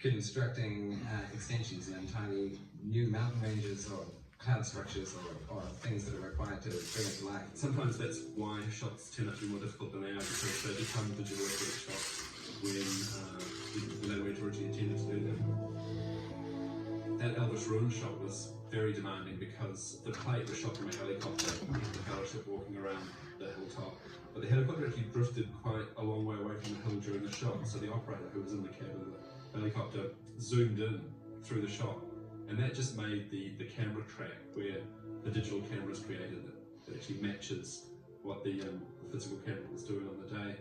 constructing extensions and entirely new mountain ranges or cloud structures or things that are required to bring it to life. Sometimes that's why shots turn out to be more difficult than they are, because they become digital effect shots when they weren't originally intended to do them. That Elvish Ruin shot was very demanding because the plate was shot from a helicopter, the fellowship walking around the hilltop. But the helicopter actually drifted quite a long way away from the hill during the shot, so the operator who was in the cab of the helicopter zoomed in through the shot. And that just made the camera track where the digital camera is created that actually matches what the physical camera was doing on the day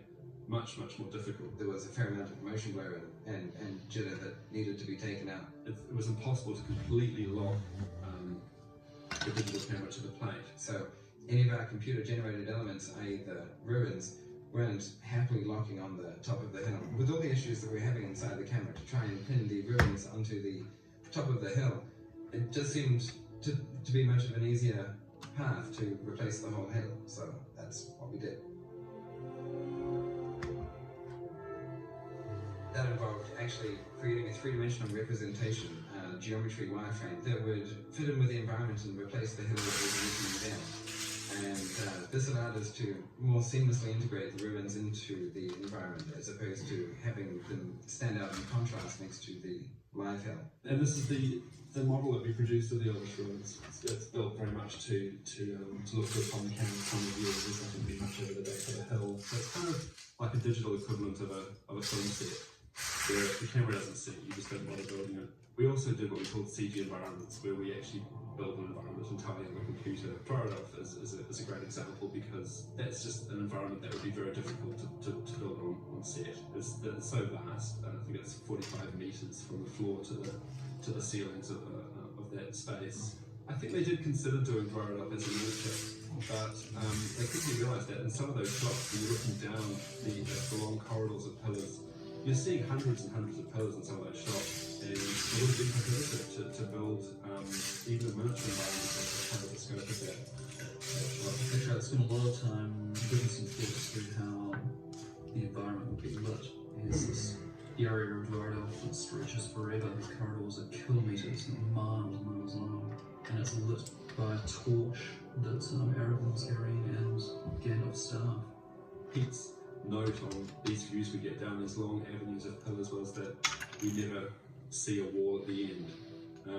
much more difficult. There was a fair amount of motion blur and jitter that needed to be taken out. It was impossible to completely lock the digital camera to the plate. So any of our computer generated elements, i.e. the ruins, weren't happily locking on the top of the hill. With all the issues that we're having inside the camera to try and pin the ruins onto the top of the hill, it just seemed to be much of an easier path to replace the whole hill. So that's what we did. That involved actually creating a three-dimensional representation, geometry wireframe that would fit in with the environment and replace the hill that was originally there. And this allowed us to more seamlessly integrate the ruins into the environment as opposed to having them stand out in contrast next to the live hill. And this is the model that we produced of the Elvish Ruins. It's built very much to look good from the camera's point of view. There's not going to be much over the back of the hill. So it's kind of like a digital equivalent of a film set, where if the camera doesn't see it, you just don't bother building it. We also did what we called CG environments, where we actually build an environment entirely on the computer. Dryadolf is a great example because that's just an environment that would be very difficult to build on set. It's so vast. I think it's 45 meters from the floor to the ceilings of that space. I think they did consider doing Dryadolf as a miniature, but they quickly realised that in some of those shots, when you're looking down the long corridors of pillars, you're seeing hundreds and hundreds of pillars in some of those shots, and it would have been prohibitive to build even a miniature environment that would cover the scope of that shot. Actually, I spent a lot of time giving some thoughts through how the environment would be lit. Here's this area of Dryadolf that stretches forever. These corridors are kilometres and miles and miles long, and it's lit by a torch that Aragorn's carrying and Gandalf's staff. Pete's note on these views we get down these long avenues of pillars was that we never see a wall at the end.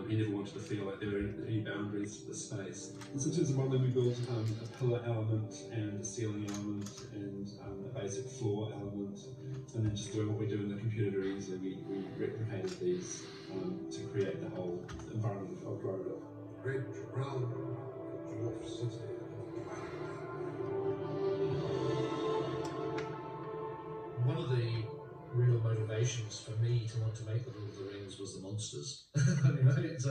He never wanted to feel like there were any boundaries to the space. And so in terms of modelling, we built a pillar element and a ceiling element and a basic floor element, and then just doing what we do in the computer very easily, we replicated these to create the whole environment of Dryadolf. Great round dwarf city. One of the real motivations for me to want to make The Lord of the Rings was the monsters. I mean, it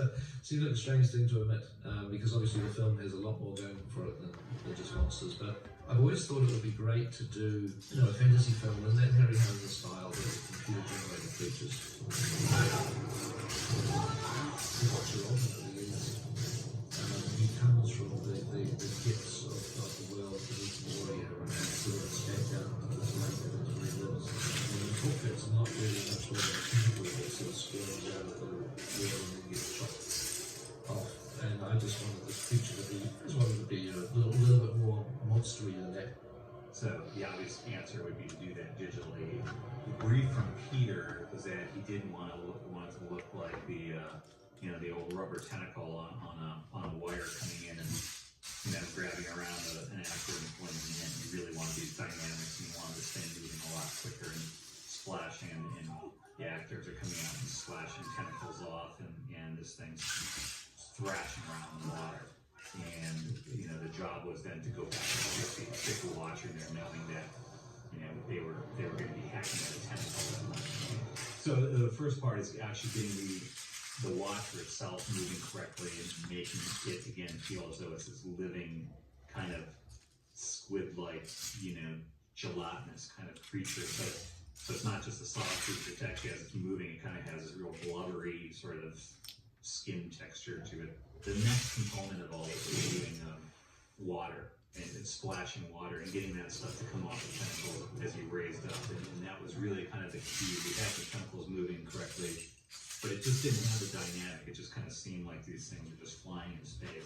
seems like a strange thing to admit, because obviously the film has a lot more going for it than just monsters, but I've always thought it would be great to do, a fantasy film in that Harry Houser style with computer-generated creatures. What you're ultimately is, he comes from the depths of the world that is warrior and sort of escaped out of this lake that he lives. It's not really much more than a tentacle that sort of squirms out of the water and then gets chopped off. And I just wanted this creature to be a little bit more monstery than that. So the obvious answer would be to do that digitally. The brief from Peter was that he didn't want it to look like the old rubber tentacle on a wire coming in and grabbing around an actor and blending in. He really wanted these dynamics, and he wanted this thing moving a lot quicker and splashing, and the actors are coming out and slashing tentacles off, and this thing's thrashing around in the water. And the job was then to go back and stick the watcher in there, knowing that they were going to be hacking at the tentacle. So the first part is actually getting the watcher itself moving correctly and making it again feel as though it's this living kind of squid-like, gelatinous kind of creature. So it's not just a soft creature. It actually, as it's moving, it kind of has this real blubbery sort of skin texture to it. The next component of all this is doing water, and it's splashing water and getting that stuff to come off the tentacle as you raised up. And that was really kind of the key. We had the tentacles moving correctly, it just didn't have the dynamic. It just kind of seemed like these things were just flying in space.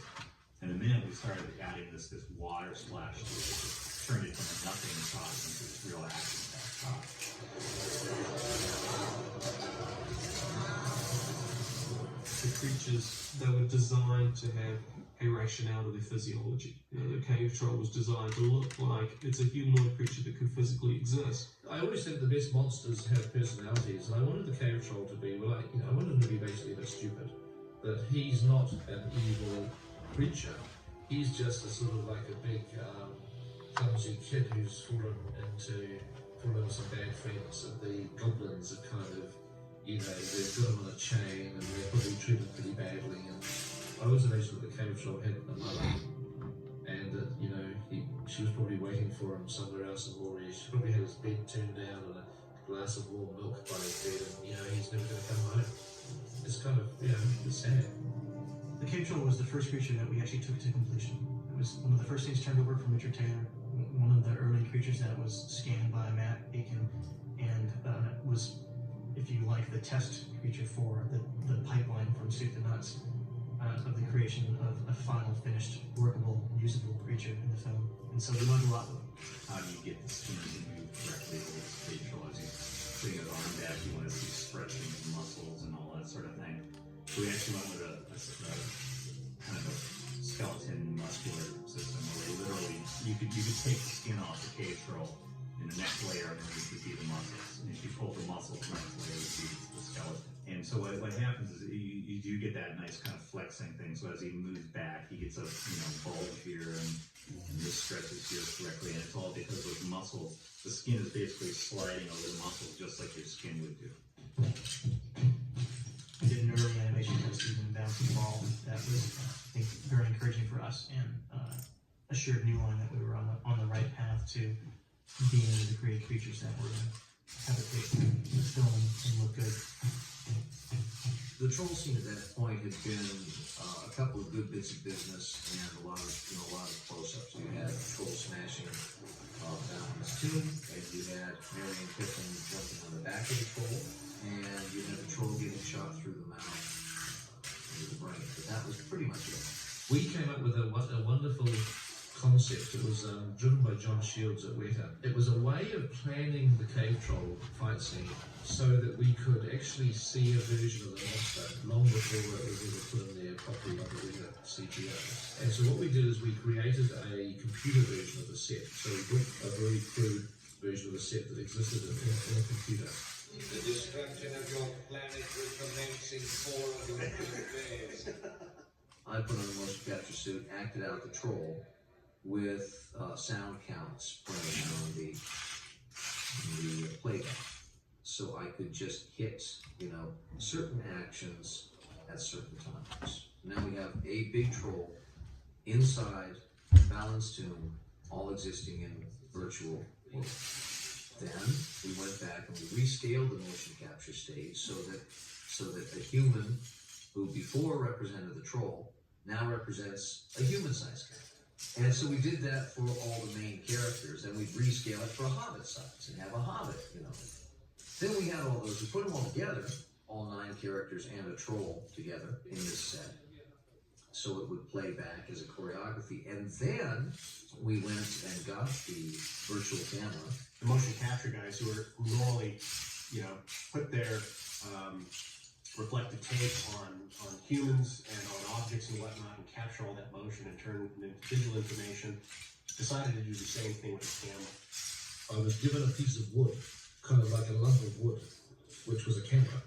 And the minute we started adding this water splash to it, it just turned it from a nothing shot into this real action-packed shot. The creatures, they were designed to have a rationale to their physiology. You know, the cave troll was designed to look like it's a humanoid creature that can physically exist. I always think the best monsters have personalities, and I wanted the cave troll to be, well, I wanted him to be basically a bit stupid. That he's not an evil creature. He's just a sort of like a big, clumsy kid who's fallen with some bad friends, and the goblins have kind of, you know, they've got him on a chain, and they probably treat him pretty badly. And I always imagined that the cave troll had a mother, and that, you know, she was probably waiting for him somewhere else in Moria. She probably had his bed turned down and a glass of warm milk by his bed, and, you know, he's never going to come home. It's kind of, you know, it's sad. The cave troll was the first creature that we actually took to completion. It was one of the first things turned over from Richard Taylor, one of the early creatures that was scanned by Matt Aiken, and was, if you like, the test creature for the pipeline from soup to nuts of the creation of a final, finished, workable, usable creature in the film. And so we learned a lot with it. How do you get the skin to move correctly with this cave troll? As he's putting his arm back, you want to see stretching his muscles and all that sort of thing. So we actually went with a kind of a skeleton muscular system where literally you could take the skin off the cave troll, and the next layer underneath would be the muscles. And if you pull the muscles, the next layer would be the skeleton. And so what happens is you do get that nice kind of flexing thing. So as he moves back, he gets a bulge here and this stretches here correctly. And it's all because those muscles, the skin is basically sliding over the muscles just like your skin would do. We did an early animation test using a bouncing ball that was, I think, very encouraging for us, and assured New Line that we were on the right path to being able to create creatures that were going to have a face to film and look good. The troll scene at that point had been a couple of good bits of business and a lot of close-ups. You had the troll smashing down his tomb, and you had Marion Pippin jumping on the back of the troll, and you had the troll getting shot through the mouth into the brain. But that was pretty much it. We came up with a wonderful concept. It was driven by John Shields at Weta. It was a way of planning the cave troll fight scene so that we could actually see a version of the monster long before it was ever put in there properly like a Weta CGI. And so what we did is we created a computer version of the set. So we built a very crude version of the set that existed in a computer. The destruction of your planet will commence in 400 days. I put on a motion capture suit, acted out the troll with sound counts playing on the playback. So I could just hit, certain actions at certain times. Now we have a big troll inside Balin's tomb, all existing in virtual world. Then we went back and we rescaled the motion capture stage so that the human who before represented the troll now represents a human-sized character. And so we did that for all the main characters, and we'd rescale it for a hobbit size and have a hobbit, Then we had all those, we put them all together, all 9 characters and a troll together in this set. So it would play back as a choreography. And then we went and got the virtual camera. The motion capture guys who normally, put their reflective tape on humans and on objects and whatnot and capture all that motion and turn it into digital information, decided to do the same thing with the camera. I was given a piece of wood, kind of like a lump of wood, which was a camera.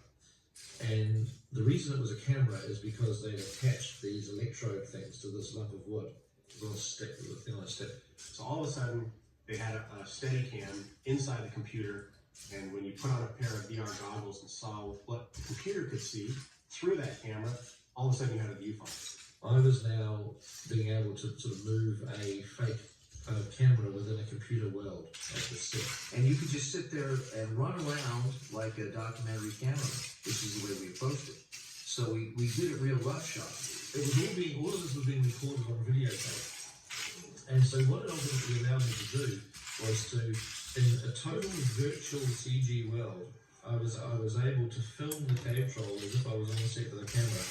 And the reason it was a camera is because they attached these electrode things to this lump of wood. It was on a stick, it was a thing on a stick. So all of a sudden, they had a Steadicam inside the computer, and when you put on a pair of VR goggles and saw what the computer could see through that camera, all of a sudden you had a viewfinder. I was now being able to sort of move a fake kind of camera within a computer world of the set. And you could just sit there and run around like a documentary camera, which is the way we approached it. So we did it real roughshod. It was all of this was being recorded on videotape. And so what it ultimately allowed me to do was to, in a total virtual CG world, I was able to film the cave troll as if I was on the set with a camera.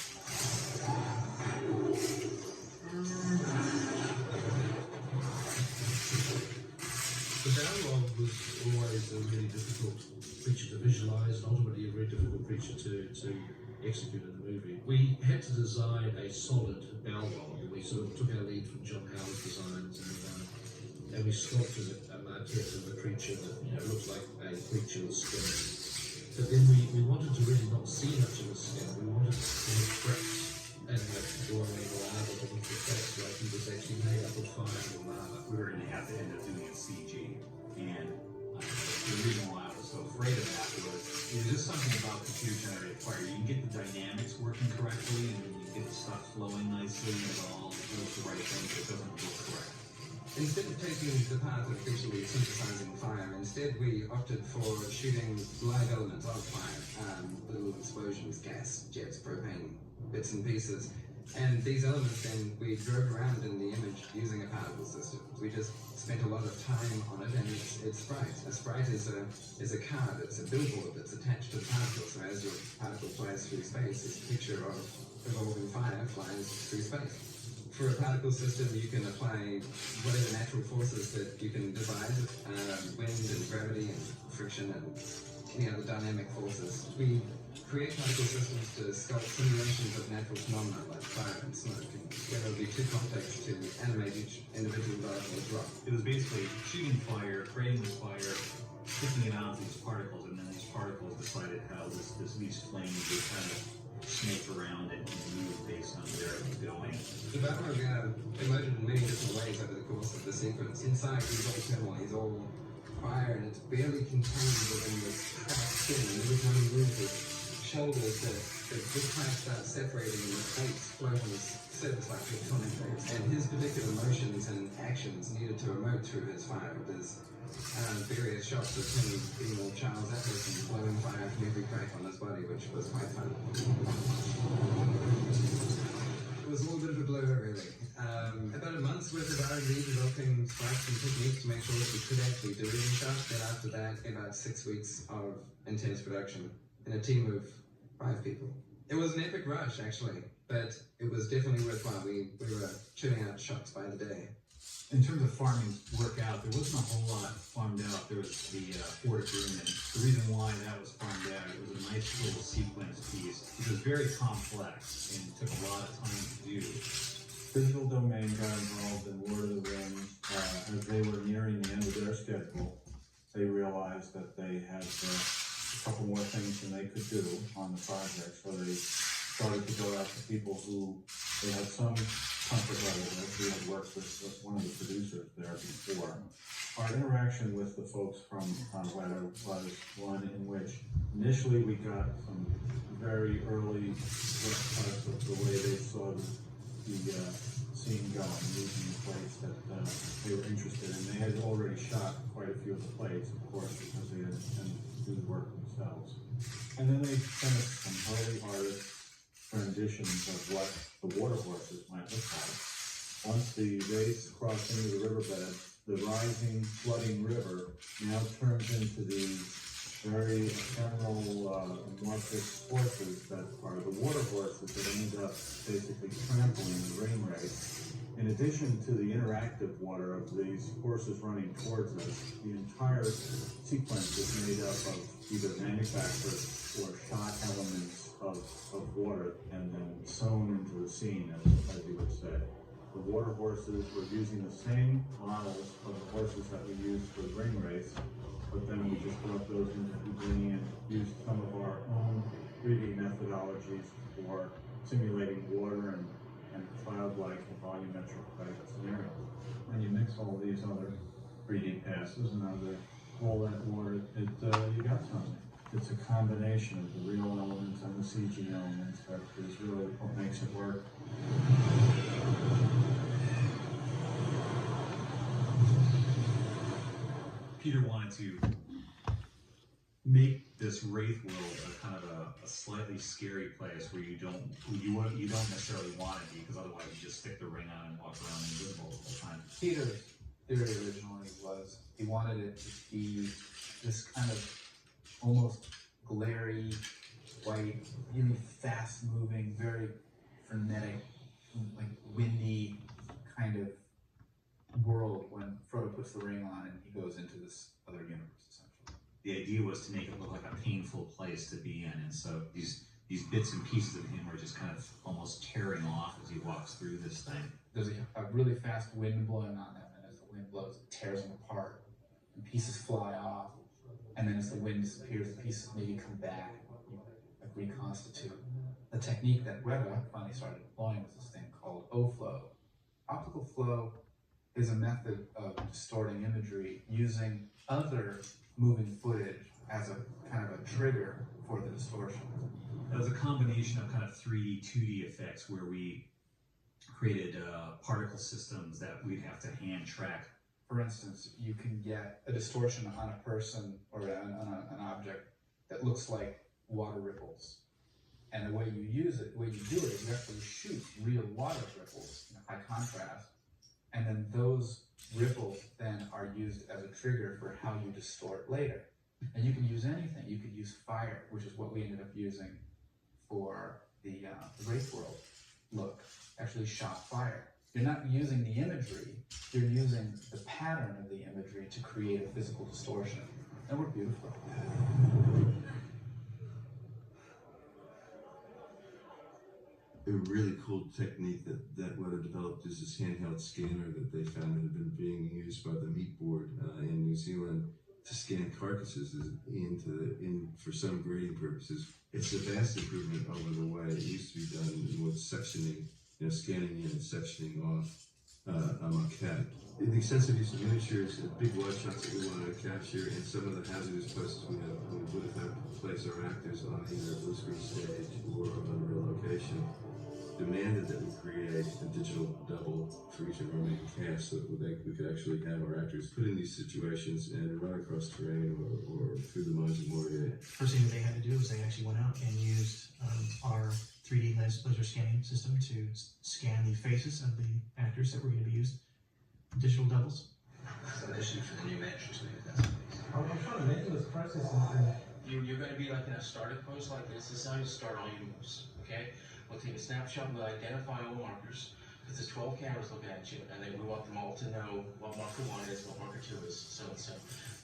The Balrog was always a really difficult creature to visualise and ultimately a very difficult creature to execute in the movie. We had to design a solid Balrog. We sort of took our lead from John Howard's designs and we sculpted a maquette of a creature that looks like a creature with skin. But then we wanted to really not see much of his skin. We wanted to have cracks and have glowing lava beneath the face, like he was actually made up of fire or lava. We were going to have to end up doing it CG, and the reason why I was so afraid of that was there's just something about computer-generated fire. You can get the dynamics working correctly, and you get the stuff flowing nicely, and it all does the right thing, but it doesn't look correct. Instead of taking the path of visually synthesizing fire, instead we opted for shooting live elements of fire, little explosions, gas, jets, propane, bits and pieces. And these elements then we drove around in the image using a particle system. We just spent a lot of time on it, and it's Sprite. A Sprite is a card, it's a billboard that's attached to the particle. So as your particle flies through space, this picture of evolving fire flies through space. For a particle system, you can apply whatever natural forces that you can devise, wind and gravity and friction and any other dynamic forces. We create particle systems to sculpt simulations of natural phenomena like fire and smoke, and it would be too complex to animate each individual particle as rock. It was basically shooting fire, creating this fire, sticking it onto these particles, and then these particles decided how these flames would kind of snake around and move based on where it was going. The Balrog emoted in many different ways over the course of the sequence. Inside, he's all thermal, he's all fire, and it's barely contained within this cracked skin. And every time he moves his shoulders, the this crack starts separating, and the plates float on his surface like tectonic plates. And his particular motions and actions needed to emote through his fire. There's various shots of him being all Charles Atlas and blowing fire from every crack on his body, which was quite fun. It was all a bit of a blur, really. About a month's worth of R&D developing sprites and techniques to make sure that we could actually do it in shot. Then after that, about 6 weeks of intense production in a team of 5 people. It was an epic rush, actually, but it was definitely worthwhile. We were churning out shots by the day. In terms of farming workout, there wasn't a whole lot farmed out. There was the Fort Agreement. The reason why that was farmed out, it was a nice little sequence piece. It was very complex and took a lot of time to do. Digital Domain got involved in Lord of the Rings. As they were nearing the end of their schedule, they realized that they had a couple more things than they could do on the project, so they started to go out to people who they had some comfort level with. We had worked with one of the producers there before. Our interaction with the folks from Weta was one in which initially we got some very early cuts of the way they saw the scene going, using the plates that they were interested in. They had already shot quite a few of the plates, of course, because they didn't tend to do the work themselves. And then they finished some early artist renditions of what the water horses might look like. Once the race crossed into the riverbed, the rising, flooding river now turns into these very ephemeral, amorphous horses that are the water horses that end up basically trampling the ring race. In addition to the interactive water of these horses running towards us, the entire sequence is made up of either manufactured or shot elements of water and then sewn into the scene, as you would say. The water horses were using the same models of the horses that we used for the ring race, but then we just brought those into Houdini and used some of our own 3D methodologies for simulating water and cloud-like and volumetric type scenarios. When you mix all these other 3D passes and all that water, you got something. It's a combination of the real elements and the CG elements that is really what makes it work. Peter wanted to make this Wraith world a kind of a slightly scary place where you don't necessarily want to be, because otherwise you just stick the ring on and walk around invisible the whole time. Peter's theory originally was he wanted it to be this kind of almost glary, white, really fast moving, very frenetic, like windy kind of world when Frodo puts the ring on and he goes into this other universe, essentially. The idea was to make it look like a painful place to be in, and so these bits and pieces of him are just kind of almost tearing off as he walks through this thing. There's a really fast wind blowing on them, and as the wind blows, it tears them apart, and pieces fly off, and then as the wind disappears, the pieces maybe come back, like reconstitute. The technique that Weta finally started employing was this thing called O-flow. Optical flow is a method of distorting imagery using other moving footage as a kind of a trigger for the distortion. It was a combination of kind of 3D, 2D effects where we created particle systems that we'd have to hand track. For instance, you can get a distortion on a person or on an object that looks like water ripples. And the way you use it, the way you do it is you actually shoot real water ripples in high contrast. And then those ripples then are used as a trigger for how you distort later. And you can use anything. You could use fire, which is what we ended up using for the Wraith World look. Actually shot fire. You're not using the imagery, you're using the pattern of the imagery to create a physical distortion. And we're beautiful. A really cool technique that Weta developed is this handheld scanner that they found that had been being used by the meat board in New Zealand to scan carcasses for some grading purposes. It's a vast improvement over the way it used to be done with sectioning, scanning in and sectioning off a maquette. The extensive use of miniatures, big wide shots that we wanted to capture, and some of the hazardous places we would have had to place our actors on either a blue screen stage or on a real location, demanded that we create a digital double for each of our main cast so that we could actually have our actors put in these situations and run across terrain or through the mines of Moria. First thing that they had to do was they actually went out and used our 3D laser scanning system to scan the faces of the actors that were going to be used. Digital doubles. Audition for the new matches, that's I'm trying to imagine this process. You're going to be like in a starting pose like this. This is how you start all your moves, okay? We'll take a snapshot, we'll identify all the markers, because there's 12 cameras looking at you, and then we want them all to know what marker 1 is, what marker 2 is, so and so.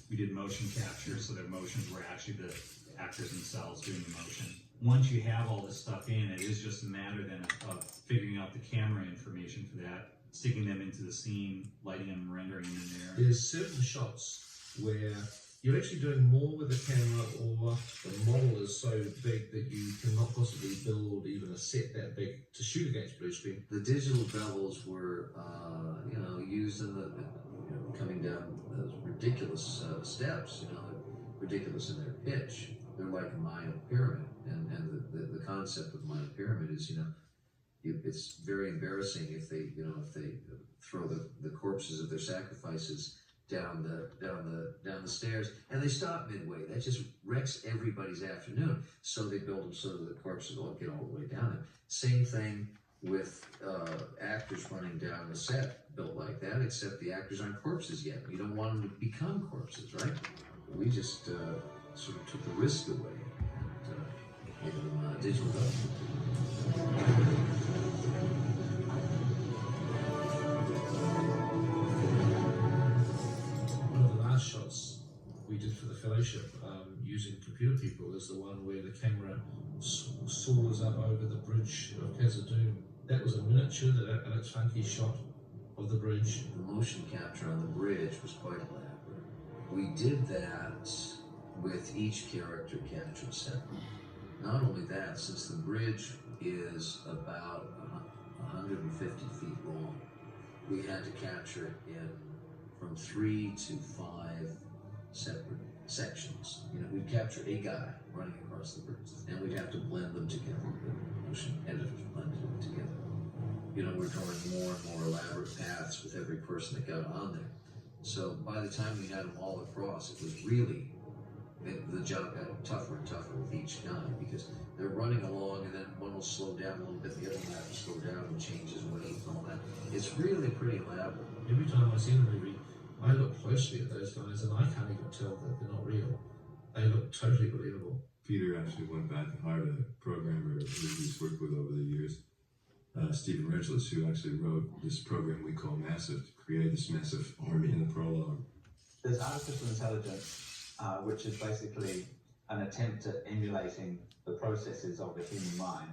We did motion capture, so their motions were actually the actors themselves doing the motion. Once you have all this stuff in, it is just a matter then of figuring out the camera information for that, sticking them into the scene, lighting them, rendering them in there. There's certain shots where you're actually doing more with the camera, or the model is so big that you cannot possibly build even a set that big to shoot against blue screen. The digital doubles were, used in the coming down those ridiculous steps. Ridiculous in their pitch. They're like a Mayan pyramid, and the concept of Mayan pyramid is, it's very embarrassing if they throw the corpses of their sacrifices down the stairs, and they stop midway. That just wrecks everybody's afternoon. So they build them so that the corpses won't get all the way down there. Same thing with actors running down the set, built like that, except the actors aren't corpses yet. You don't want them to become corpses, right? We just sort of took the risk away and made them digital. Shots we did for the Fellowship using computer people is the one where the camera soars up over the bridge of Khazad-dûm. That was a miniature, and it's funky shot of the bridge. The motion capture on the bridge was quite elaborate. We did that with each character captured separately. Not only that, since the bridge is about 150 feet long, we had to capture it in from 3 to 5 separate sections. We'd capture a guy running across the bridge, and we'd have to blend them together. The motion editors blended them together. We're drawing more and more elaborate paths with every person that got on there. So by the time we had them all across, it was really, the job got tougher and tougher with each guy, because they're running along and then one will slow down a little bit, the other one will have to slow down and change his weight and all that. It's really pretty elaborate. Every time I see the movie, I look closely at those guys and I can't even tell that they're not real. They look totally believable. Peter actually went back and hired a programmer who he's worked with over the years, Stephen Reglis, who actually wrote this program we call Massive to create this massive army in the prologue. There's artificial intelligence, which is basically an attempt at emulating the processes of the human mind.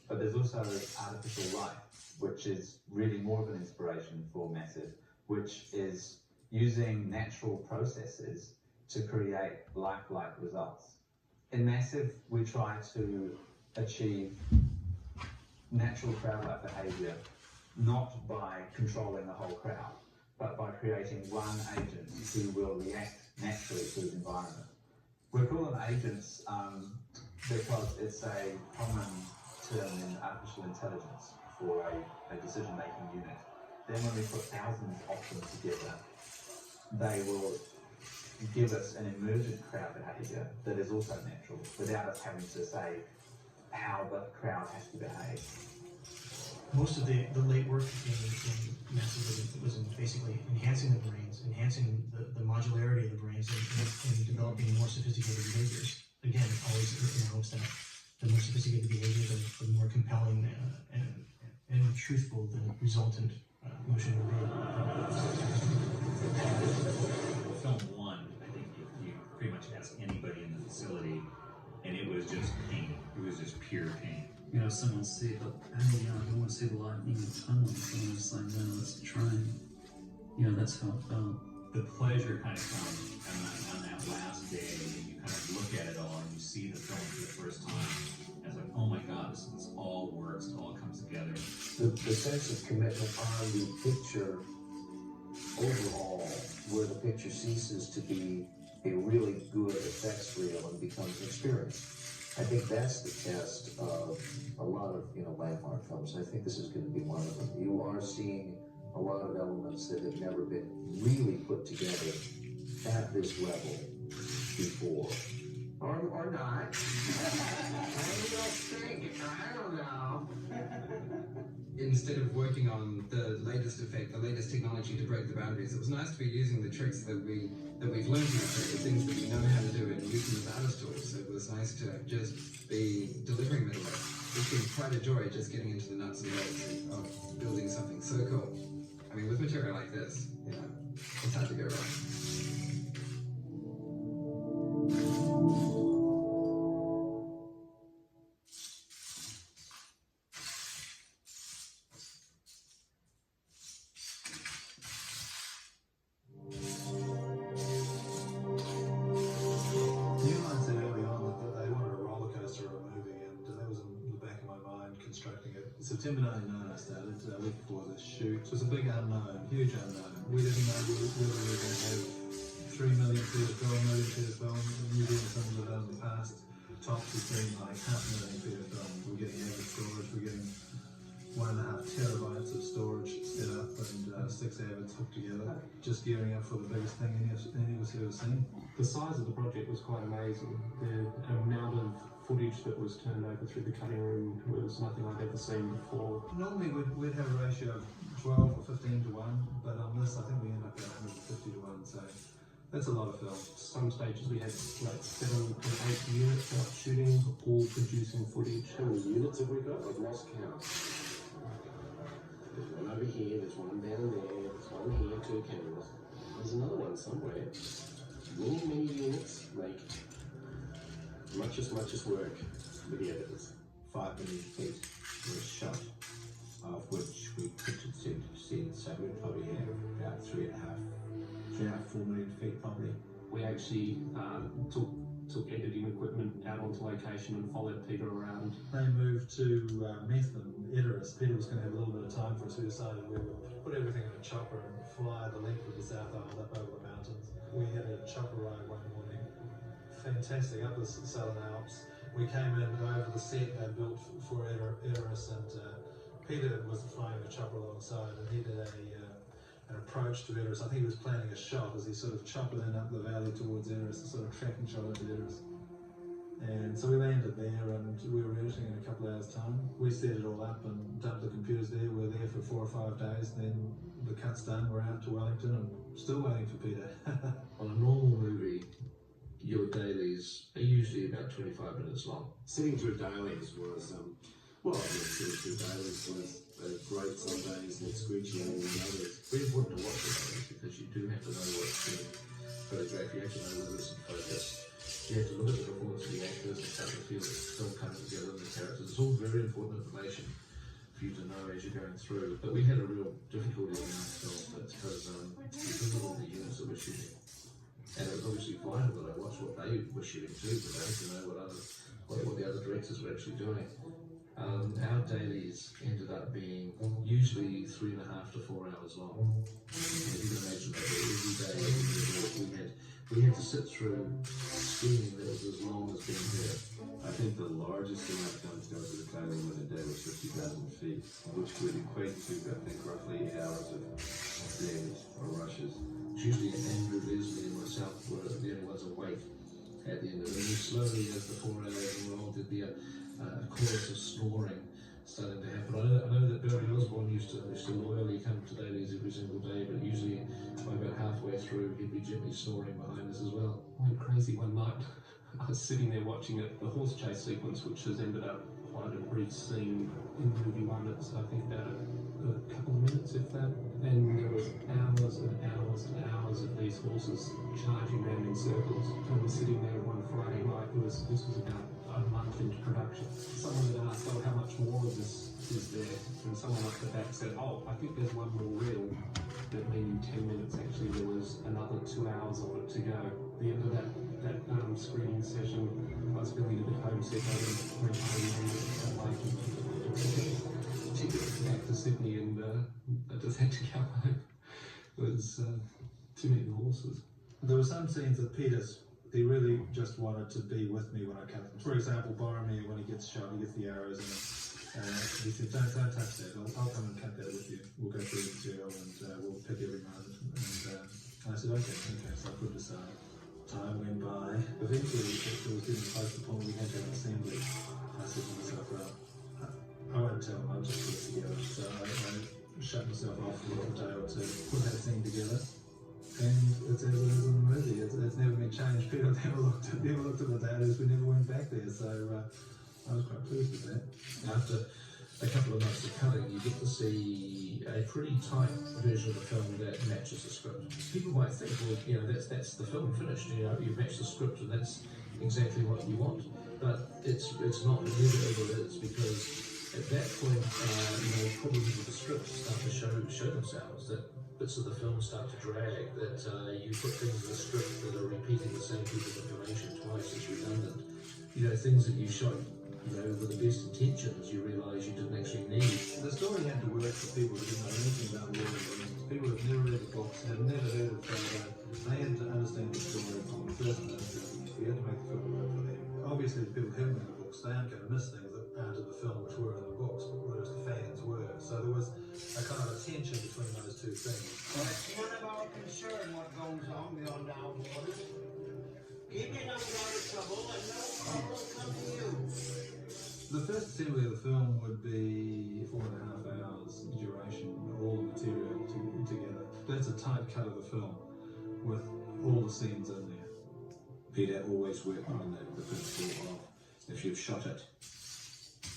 But there's also artificial life, which is really more of an inspiration for Massive, which is using natural processes to create lifelike results. In Massive, we try to achieve natural crowd-like behaviour, not by controlling the whole crowd, but by creating one agent who will react naturally to his environment. We call them agents because it's a common term in artificial intelligence for a decision-making unit. Then when we put thousands of them together, they will give us an emergent crowd behaviour that is also natural, without us having to say how the crowd has to behave. Most of the late work in Massive was in basically enhancing the brains, enhancing the modularity of the brains, and developing more sophisticated behaviors. Again, always in hopes that the more sophisticated behaviors are the more compelling and truthful the resultant motion will be. Film one, I think you pretty much ask anybody in the facility, and it was just pain. It was just pure pain. You know, someone said, "Look, hey, I don't want to see the lightning in the tunnel." And someone was like, "No, let's train." You know, that's how it felt. The pleasure kind of comes on that last day, and you kind of look at it all, and you see the film for the first time. And it's like, oh my God, this all works, it all comes together. The sense of commitment on the picture overall, where the picture ceases to be a really good effects reel and becomes an experience. I think that's the test of a lot of landmark films. I think this is going to be one of them. You are seeing a lot of elements that have never been really put together at this level before. Or not. I don't know. Instead of working on the latest effect, the latest technology to break the boundaries, it was nice to be using the tricks that we've learned in the things that we know how to do and use them as artist tools. So it was nice to just be delivering middle age. It's been quite a joy just getting into the nuts and bolts of building something so cool. I mean, with material like this, it's hard to go wrong. September 99 I started, a week before this shoot. It was a big unknown, huge unknown. We didn't know whether we were going to have 3 million feet of film, million feet of film. New Zealand films have done in the past. Tops has been like 500,000 feet of film. We're getting average storage, we're getting 1.5 terabytes of storage set up and 6 avids hooked together. Just gearing up for the biggest thing any of us have ever seen. The size of the project was quite amazing. The amount of footage that was turned over through the cutting room was nothing I'd ever seen before. Normally we'd have a ratio of 12 or 15 to 1, but on this I think we end up at 150 to 1, so that's a lot of film. Some stages we had like 7 to 8 units out shooting, all producing footage. How many units have we got? I've lost count. There's one over here, there's one down there, there's one here, 2 cameras. There's another one somewhere. Many units make much as work with the editors. 5 million feet was shot, of which we printed scenes, so we'd probably have about 3.5, 4 million feet probably. We actually took editing equipment out onto location and followed Peter around. They moved to Methven, Edoras. Peter was going to have a little bit of time for us. We decided we would put everything in a chopper and fly the length of the South Island up over the mountains. We had a chopper ride one morning. Fantastic, up the Southern Alps. We came in over the set they built for Edoras, and Peter was flying the chopper alongside, and he did an approach to Edoras. I think he was planning a shot as he sort of chopped it in up the valley towards Edoras, a sort of tracking shot into Edoras. And so we landed there, and we were editing in a couple of hours' time. We set it all up and dumped the computers there. We were there for 4 or 5 days, then the cut's done, we're out to Wellington and still waiting for Peter. On a normal movie, your dailies are usually about 25 minutes long. Sitting through dailies was, sitting through dailies was great some days and excruciating on others. Very important to watch the dailies because you do have to know what's being photographed. You have to know whether it's in focus. You have to look at the performance of the actors and start to feel the film coming together and the characters. It's all very important information for you to know as you're going through. But we had a real difficulty in our film because of all the units that we're shooting. And it was obviously vital that I watched what they were shooting too, because I had to know what the other directors were actually doing. Our dailies ended up being usually 3.5 to 4 hours long. If you can imagine that every day we had to sit through screening that was as long as being here. I think the largest thing I've done to go to the Kylie in a day was 50,000 feet, which would equate to, I think, roughly 8 hours of days or rushes. Usually Andrew, Leslie and myself were the only ones awake at the end of it. And slowly as the 4 hours rolled, there'd be a chorus of snoring starting to happen. I know that Barry Osborne used to loyally come to dailies every single day, but usually by about halfway through he'd be gently snoring behind us as well. I went crazy one night. I was sitting there watching it, the horse chase sequence, which has ended up quite a brief scene in movie one. It's I think about a couple of minutes, if that. And there was hours and hours and hours of these horses charging around in circles. I was sitting there one Friday night. This was about a month into production. Someone had asked, "Oh, how much more of this is there?" And someone up the back said, "Oh, I think there's one more reel." That meaning 10 minutes. Actually, there was another 2 hours of it to go. At the end of that screening session, I was feeling a bit homesick. I went home and like ticket back to Sydney, and I just had to go home. It was too many horses. There were some scenes that he really just wanted to be with me when I cut them. For example, Boromir, when he gets shot, he gets the arrows in him. He said, don't touch that, I'll come and cut that with you. We'll go through the material and we'll pick every moment. And I said, okay, so I put it aside. Time went by. Eventually, it was getting close to the point we had to have an assembly. I said to myself, well, I won't tell him, I'll just put it together. So I shut myself off for a day or two, put that scene together. And it's as it is in the movie. It's never been changed. People never looked at the dailies. We never went back there. So I was quite pleased with that. After a couple of months of cutting, you get to see a pretty tight version of the film that matches the script. People might think, well, that's the film finished. You match the script and that's exactly what you want. But it's not. It never ever is, because at that point, problems with the script start to show themselves. That bits of the film start to drag. That you put things in the script that are repeating the same piece of information twice. It's redundant. Things that you shot with the best intentions, you realise you didn't actually need. The story had to work for people who didn't know anything about Lord of the Rings. People who had never read the books, had never heard of Frodo. They had to understand the story from the first minute. We had to make the film work for them. Obviously, the people who haven't read the books, they aren't going to miss things that aren't in the film which were in the books, whereas the fans were. So there was a kind of a tension between those two things. That's none of our concern what goes on beyond our borders. Keep your nose out of trouble and no trouble will come to you. The first assembly of the film would be 4.5 hours duration, all the material together. That's a tight cut of the film with all the scenes in there. Peter always worked on the principle of, if you've shot it,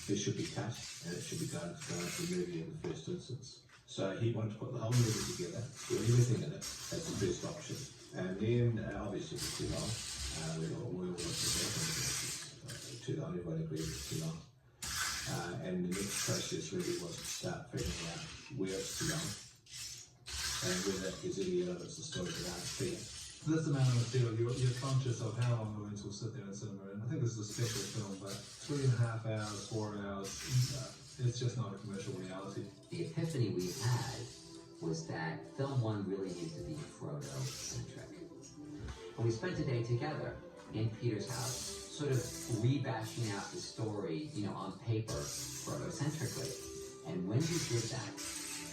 it should be cut and it should be going to the movie in the first instance. So he wanted to put the whole movie together, do everything in it as the first option. And then, obviously it was too long. We all went to that, too long, everybody agreed it was too long. And the next process really was to start figuring out where it's too long and whether there's any elements of the story that aren't clear. This amount of material, you're conscious of how long the audience will sit there in cinema. And I think this is a special film, but 3.5 hours, 4 hours, it's just not a commercial reality. The epiphany we had was that film one really needs to be Frodo-centric. And we spent a day together in Peter's house, sort of rebashing out the story, on paper, Frodo-centrically. And when we did that,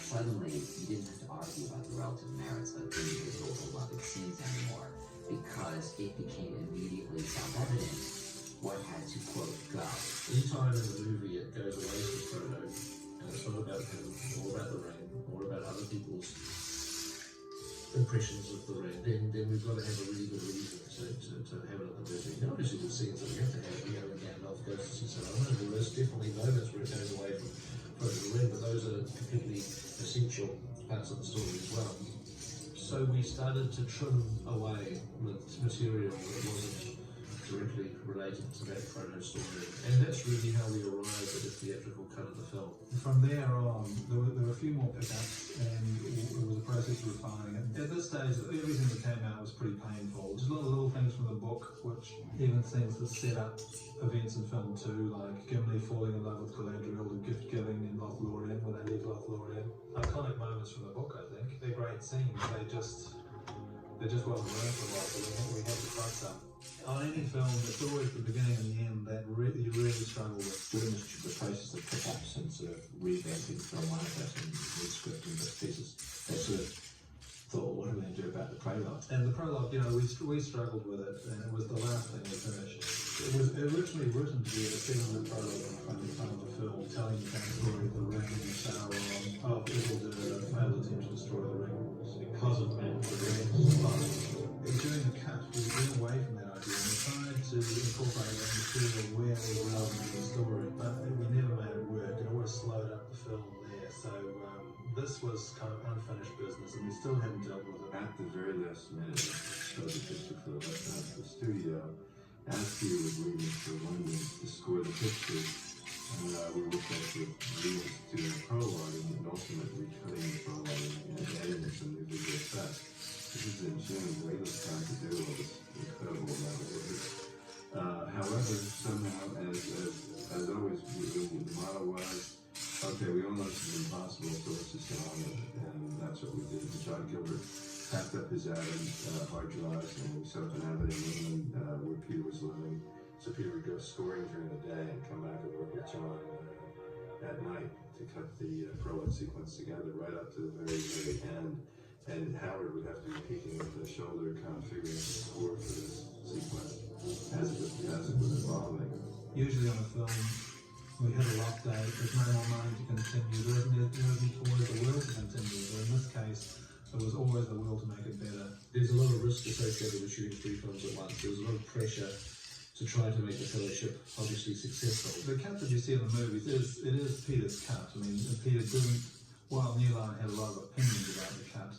suddenly you didn't have to argue about the relative merits of individual beloved scenes anymore, because it became immediately self-evident what had to, quote, go. Anytime in the movie it goes away from Frodo, and it's not about him, or about the ring, or about other people's impressions of the ring, then we've got to have a really good reason to have it at the movie. And obviously the scenes that we have to have, when Gandalf goes to see Saruman, there is definitely moments where it goes away from the ring, but those are completely essential parts of the story as well. So we started to trim away material that wasn't directly related to that Frodo story, and that's really how we arrived at the theatrical cut of the film. From there on, there were a few more pickups, and it was a process of refining it. At this stage, everything that came out was pretty painful. Just little things from the book, which even seems to set up events in film too, like Gimli falling in love with Galadriel, the gift giving in Lothlorien when they leave Lothlorien. Iconic moments from the book, I think. They're great scenes. They're just wasn't learned for a while, so we had to cut some. On any film, it's always the beginning and the end that you really struggle with. During the process of pickups and sort of revamping film like that and rescripting bits pieces, they sort of thought, what are we going to do about the prologue? And the prologue, we struggled with it, and it was the last thing we finished. It was originally written to be a 7-minute prologue in front of the film, telling the story of the ring and the Sauron, of Isildur, and failed attempt to destroy the ring because of the ring. During the cut, we went away from that idea and we tried to incorporate that material where we were relevant to the story, but we never made it work. It always slowed up the film there. So this was kind of unfinished business, and we still hadn't dealt with it. At the very last minute, so the Christopher left out the studio, as Peter was leaving for London to score the picture, and we worked out with reinstituting the prologue and ultimately cutting the prologue and adding some new visual effects. This is in June, way less time to do all this incredible amount of work. However, somehow, as always, the motto was, okay, we all know this is impossible, so let's just get on with it. And that's what we did. John Gilbert packed up his hard drives, and we set up an Abbott in England where Peter was living. So Peter would go scoring during the day and come back and work with John at night to cut the prologue sequence together right up to the very, very end. And Howard would have to be peeking over the shoulder, kind of figuring out the score for this sequence as it was evolving. Usually on a film, we hit a lock date, there's no more money to continue, there isn't always the will to continue, but in this case, there was always the will to make it better. There's a lot of risk associated with shooting 3 films at once. There was a lot of pressure to try to make the Fellowship obviously successful. The cut that you see in the movies, it is Peter's cut. I mean, Peter didn't, while Neil Line had a lot of opinions about the cut,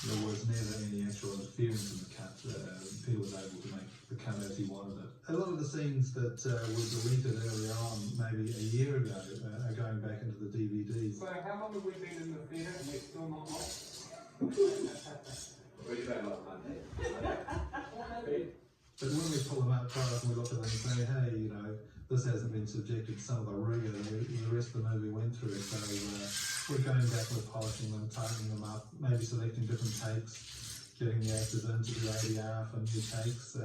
there was never any actual interference in the cut. Peter was able to make the cut as he wanted it. A lot of the scenes that were deleted earlier on, maybe a year ago, are going back into the DVDs. So how long have we been in the theatre and we're still not off? Well, you don't like Monday. But when we pull them out close and we look at them and say, hey, this hasn't been subjected to some of the rigour that the rest of the movie went through, so we're going back and we're polishing them, tightening them up, maybe selecting different takes, getting the actors in to do ADR for new takes,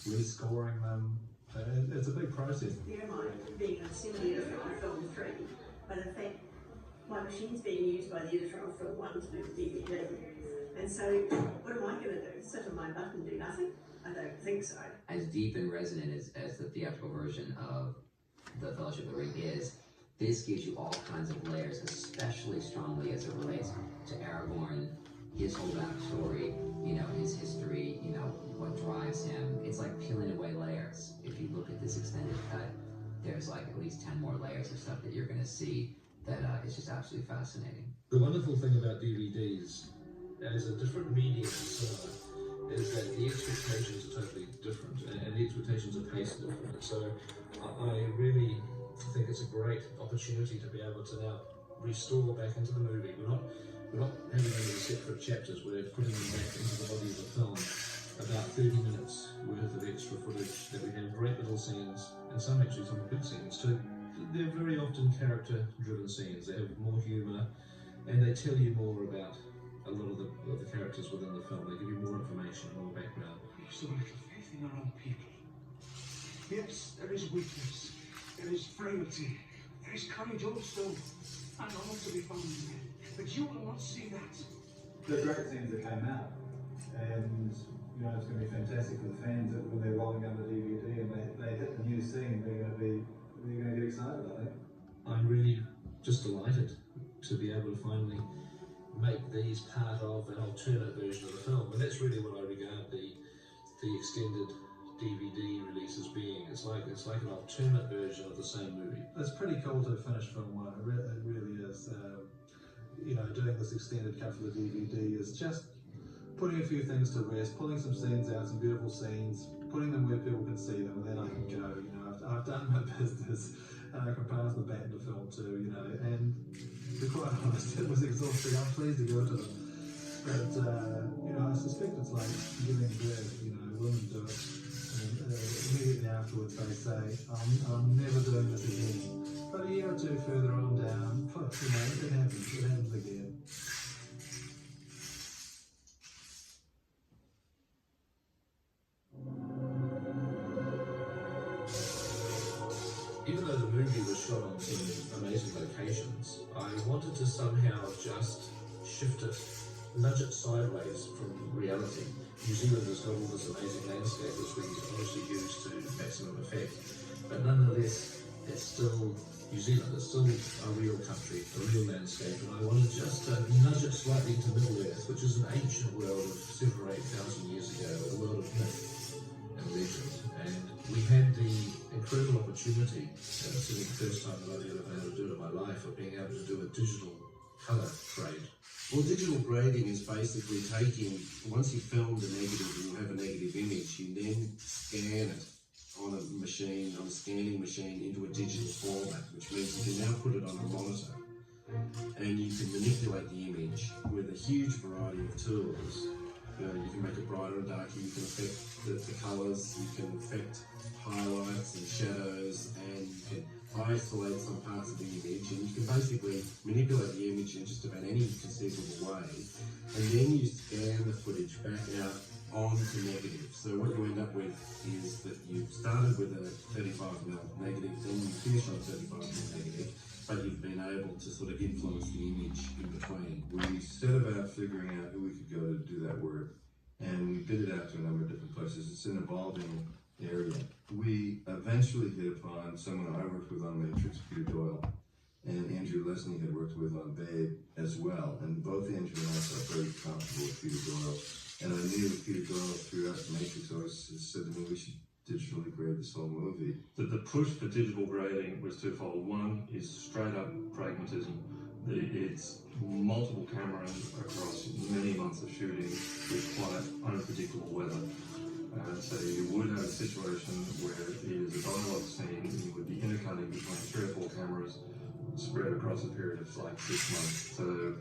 rescoring them. It's a big process. Never mind being a single editor on film 3, but in fact, my machine's being used by the editor on film 1 to do the DVD. And so, what am I going to do? Sit on my butt and do nothing? I don't think so. As deep and resonant as the theatrical version of The Fellowship of the Ring is, this gives you all kinds of layers, especially strongly as it relates to Aragorn, his whole backstory, his history, what drives him. It's like peeling away layers. If you look at this extended cut, there's like at least 10 more layers of stuff that you're going to see that is just absolutely fascinating. The wonderful thing about DVDs as a different medium in cinema is that the expectations are totally different and the expectations are paced different. So I really think it's a great opportunity to be able to now restore back into the movie. We're not having any separate chapters, we're putting them back into the body of the film. About 30 minutes worth of extra footage that we have, great little scenes, and some big scenes too. They're very often character-driven scenes. They have more humour, and they tell you more about a lot of the characters within the film. They give you more information, more background. You have so little faith in your own people. Yes, there is weakness, there is frailty, there is courage also, and all to be found in men. But you will not see that. The great scenes that came out, and it's going to be fantastic for the fans that when they're rolling out the DVD and they hit the new scene, they're going to get excited, I think. I'm really just delighted to be able to finally make these part of an alternate version of the film, and that's really what I regard the extended DVD release as being. It's like an alternate version of the same movie. It's pretty cool to finish film one. It really is. You know, doing this extended cut for the DVD is just putting a few things to rest, pulling some scenes out, some beautiful scenes, putting them where people can see them, and then I can go. You know, I've done my business, and I can pass the baton to film too. You know, and to be quite honest, it was exhausting. I'm pleased to go to them, but you know, I suspect it's like giving birth. You know, women do it. Immediately afterwards they say, I'm never doing this again. But a year or two further on down, you know, it happens again. Even though the movie was shot on some amazing locations, I wanted to somehow just shift it, nudge it sideways from reality. New Zealand has got all this amazing landscape which we obviously use to maximum effect, but nonetheless, it's still New Zealand. It's still a real country, a real landscape, and I wanted just to nudge it slightly into Middle Earth, which is an ancient world of 7,000 or 8,000 years ago, a world of myth and legend. And we had the incredible opportunity, certainly the first time that I've ever been able to do it in my life, of being able to do a digital colour grade. Well, digital grading is basically taking, once you've filmed a negative and you have a negative image, you then scan it on a machine, on a scanning machine, into a digital format, which means you can now put it on a monitor and you can manipulate the image with a huge variety of tools. You know, you can make it brighter and darker, you can affect the colours, you can affect highlights and shadows, and you can isolate some parts of the image, and you can basically manipulate the image in just about any conceivable way, and then you scan the footage back out onto negative. So what you end up with is that you started with a 35mm negative, then you finish on a 35mm negative, but you've been able to sort of influence the image in between. We set about figuring out who we could go to do that work, and we bid it out to a number of different places. It's an evolving area. We eventually hit upon someone I worked with on Matrix, Peter Doyle, and Andrew Lesney had worked with on Babe as well, and both Andrew and I felt very comfortable with Peter Doyle. And I knew that Peter Doyle throughout Matrix always said to me, we should digitally grade this whole movie. The push for digital grading was twofold. One is straight up pragmatism. It's multiple cameras across many months of shooting with quite unpredictable weather. So you would have a situation where it is a dialogue scene and you would be intercutting between 3 or 4 cameras spread across a period of like 6 months. So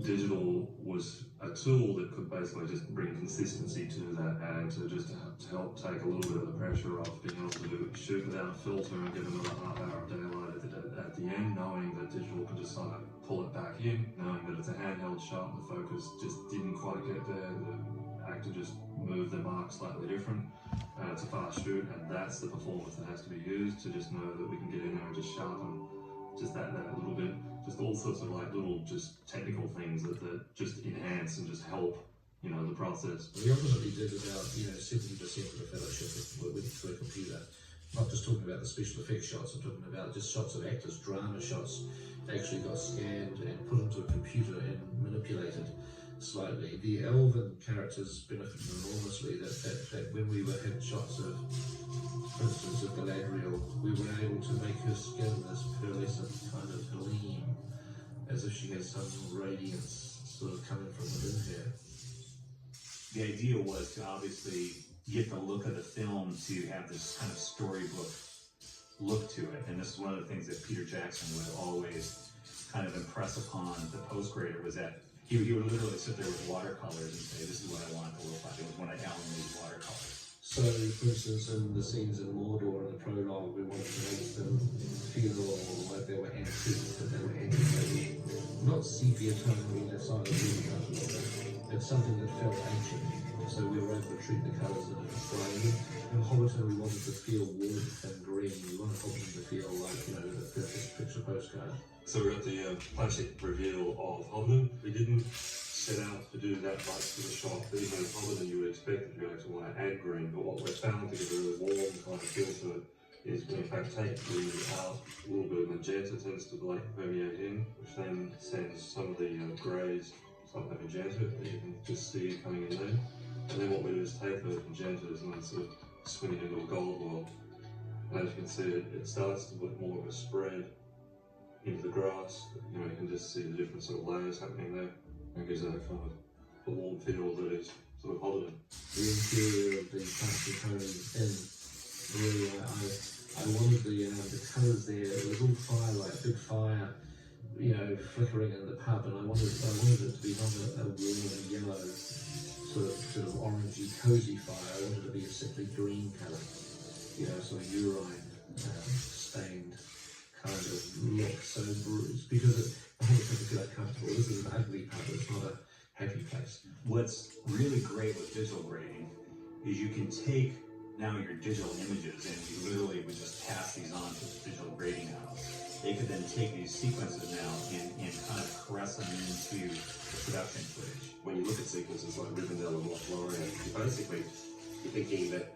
digital was a tool that could basically just bring consistency to that and to just to help take a little bit of the pressure off being able to shoot without a filter and get another half hour of daylight at the end, knowing that digital could just kind of pull it back in, knowing that it's a handheld shot and the focus just didn't quite get there. The actor just moved their mark slightly different. It's a fast shoot, and that's the performance that has to be used to just know that we can get in there and just sharpen just that little bit. Just all sorts of like little just technical things that just enhance and just help, you know, the process. We ultimately did about 70% of the fellowship with a computer. Not just talking about the special effects shots, I'm talking about just shots of actors, drama shots, actually got scanned and put into a computer and manipulated slightly. The elven characters benefited enormously that when we were having shots of, for instance, of Galadriel, we were able to make her skin this pearlescent kind of gleam, as if she had some radiance sort of coming from within her. The idea was to obviously get the look of the film to have this kind of storybook look to it, and this is one of the things that Peter Jackson would always kind of impress upon the post-grader, was that he would literally sit there with watercolors and say, this is what I want it to look like. It was one of Alan Lee's watercolors. So, for instance, in the scenes in Mordor in the prologue, we wanted to make them feel like they were antique, that they were antiquated. Not sepia tone, that's not a really it's something that felt ancient. So we were able to treat the colours in a different way. In Hobbiton, we wanted to feel wood and green. We wanted Hobbiton to feel like, the perfect picture postcard. So we're at the classic reveal of Hobbiton. We didn't set out to do that right for the shot, but even in Hobbiton you would expect that you actually want to add green, but what we found to give a really warm kind of feel to it is we in fact take green out, a little bit of magenta tends to like permeate in, which then sends some of the greys from that magenta that you can just see coming in there. And then what we do is take those magentas and then sort of swing it into a gold world. And as you can see, it starts to look more of a spread into the grass. You know, you can just see the different sort of layers happening there. And it gives that kind of the warm feel that is sort of holiday. The interior of the plastic home in blue, I wanted the colours there. It was all firelight, big fire, you know, flickering in the pub, and I wanted it to be not a warm and yellow sort of orangey cozy fire. I wanted it to be a sickly green colour, you know, sort of urine stained kind of look. So because the whole thing feel like comfortable. This is an ugly pub. It's not a happy place. What's really great with digital grading is you can take now your digital images and you literally would just pass these on to the digital grading house. They could then take these sequences now and kind of caress them into the production footage. When you look at sequences like Rivendell and Lothlorien, you're thinking that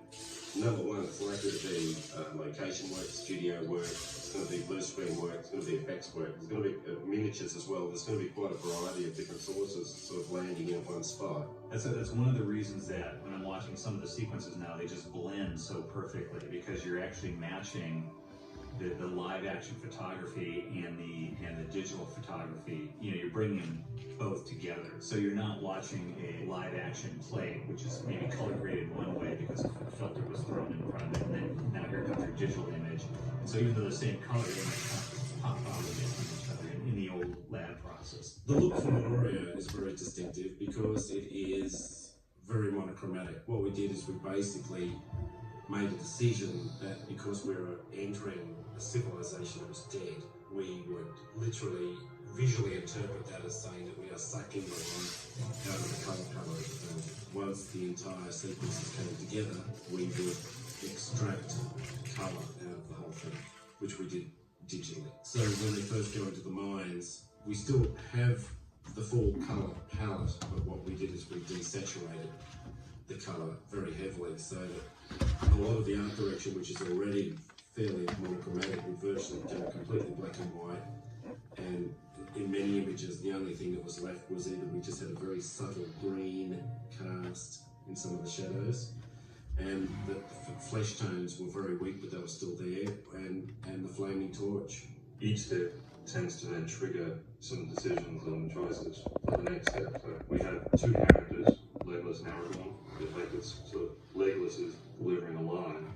number one, it's likely to be location work, studio work, it's going to be blue screen work, it's going to be effects work, there's going to be miniatures as well. There's going to be quite a variety of different sources sort of landing in one spot. That's one of the reasons that when I'm watching some of the sequences now, they just blend so perfectly because you're actually matching the live action photography and the digital photography. You know, you're bringing them both together. So you're not watching a live action play, which is maybe color graded one way because a filter was thrown in front of it, and then now here comes your digital image. And so even though the same color, they might pop out a bit from each other in the old lab process. The look for Meloria is very distinctive because it is very monochromatic. What we did is we basically made a decision that because we were entering a civilization that was dead, we would literally visually interpret that as saying that we are sucking the life out of the colour palette. And once the entire sequences came together, we would extract colour out of the whole thing, which we did digitally. So when they first go into the mines, we still have the full colour palette, but what we did is we desaturated the colour very heavily so that a lot of the art direction, which is already fairly monochromatic, would virtually go completely black and white. And in many images, the only thing that was left was either we just had a very subtle green cast in some of the shadows, and the flesh tones were very weak, but they were still there, and the flaming torch. Each step tends to then trigger some decisions and choices for the next step. So we have two characters, Legolas and Aragorn. Legolas is delivering a line.